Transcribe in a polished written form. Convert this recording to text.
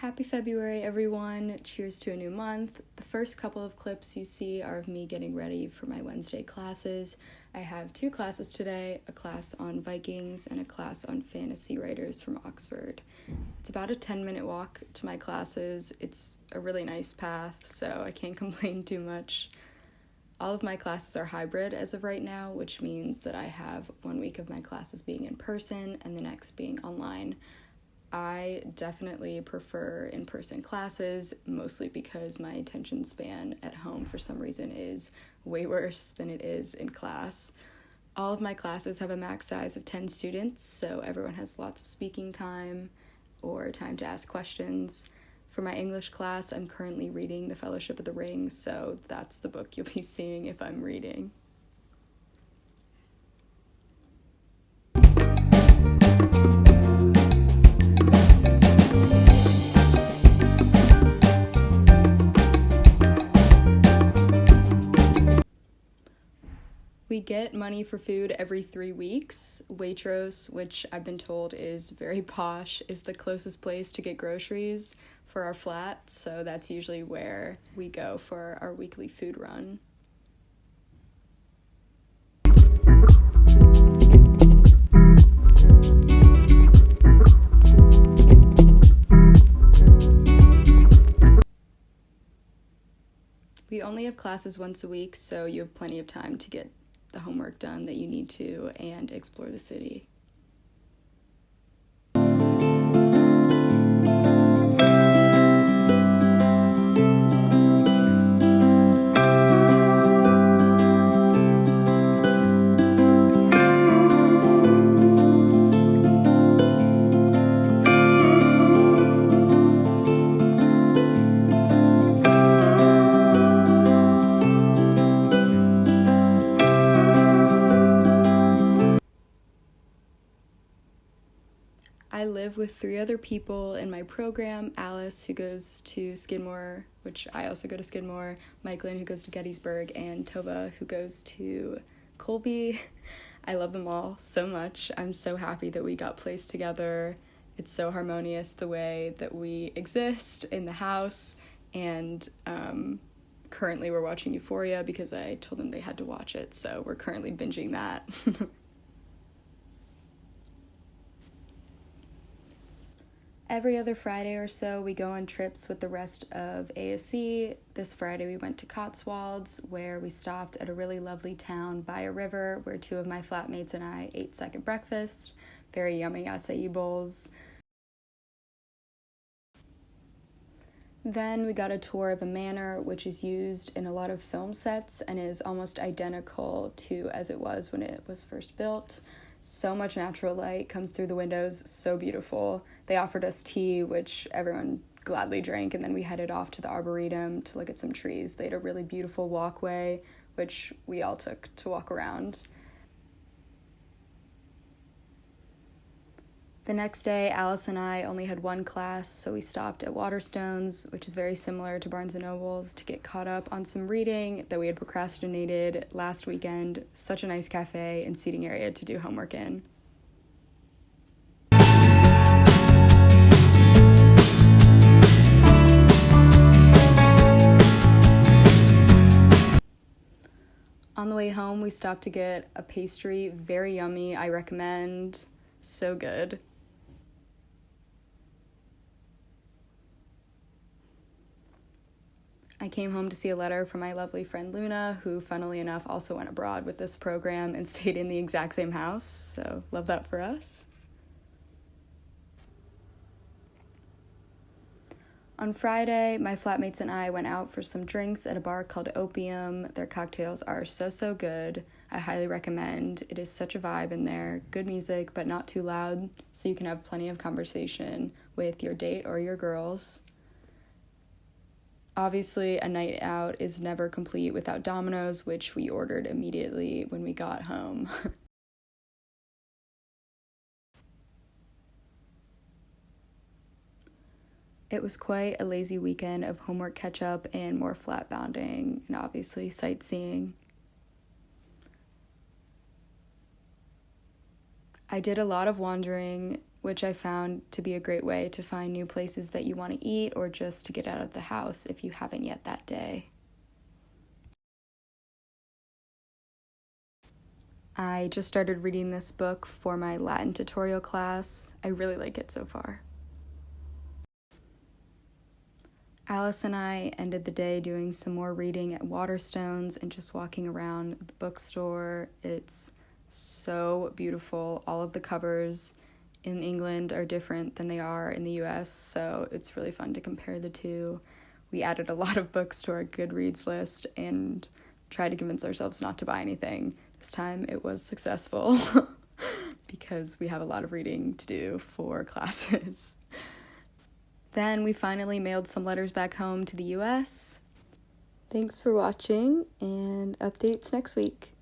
Happy February, everyone. Cheers to a new month. The first couple of clips you see are of me getting ready for my Wednesday classes. I have 2 classes today, a class on Vikings and a class on fantasy writers from Oxford. It's about a 10-minute walk to my classes. It's a really nice path, so I can't complain too much. All of my classes are hybrid as of right now, which means that I have 1 week of my classes being in person and the next being online. I definitely prefer in-person classes, mostly because my attention span at home for some reason is way worse than it is in class. All of my classes have a max size of 10 students, so everyone has lots of speaking time or time to ask questions. For my English class, I'm currently reading The Fellowship of the Ring, so that's the book you'll be seeing if I'm reading. We get money for food every 3 weeks. Waitrose, which I've been told is very posh, is the closest place to get groceries for our flat, so that's usually where we go for our weekly food run. We only have classes once a week, so you have plenty of time to get the homework done that you need to and explore the city. I live with 3 other people in my program: Alice, who goes to Skidmore, which I also go to Skidmore, Michaelin, who goes to Gettysburg, and Tova, who goes to Colby. I love them all so much. I'm so happy that we got placed together. It's so harmonious the way that we exist in the house, and currently we're watching Euphoria because I told them they had to watch it, so we're currently binging that. Every other Friday or so, we go on trips with the rest of ASC. This Friday, we went to Cotswolds, where we stopped at a really lovely town by a river, where 2 of my flatmates and I ate second breakfast, very yummy acai bowls. Then we got a tour of a manor, which is used in a lot of film sets and is almost identical to as it was when it was first built. So much natural light comes through the windows, so beautiful. They offered us tea, which everyone gladly drank, and then we headed off to the Arboretum to look at some trees. They had a really beautiful walkway, which we all took to walk around. The next day, Alice and I only had 1 class, so we stopped at Waterstones, which is very similar to Barnes & Noble's, to get caught up on some reading that we had procrastinated last weekend. Such a nice cafe and seating area to do homework in. On the way home, we stopped to get a pastry, very yummy, I recommend, so good. I came home to see a letter from my lovely friend Luna, who, funnily enough, also went abroad with this program and stayed in the exact same house, so love that for us. On Friday, my flatmates and I went out for some drinks at a bar called Opium. Their cocktails are so good. I highly recommend. It is such a vibe in there. Good music, but not too loud, so you can have plenty of conversation with your date or your girls. Obviously, a night out is never complete without Domino's, which we ordered immediately when we got home. It was quite a lazy weekend of homework catch-up and more flat bounding, and obviously sightseeing. I did a lot of wandering which I found to be a great way to find new places that you want to eat or just to get out of the house if you haven't yet that day. I just started reading this book for my Latin tutorial class. I really like it so far. Alice and I ended the day doing some more reading at Waterstones and just walking around the bookstore. It's so beautiful. All of the covers in England are different than they are in the US, so it's really fun to compare the two. We added a lot of books to our Goodreads list and tried to convince ourselves not to buy anything. This time it was successful because we have a lot of reading to do for classes. Then we finally mailed some letters back home to the US. Thanks for watching, and updates next week.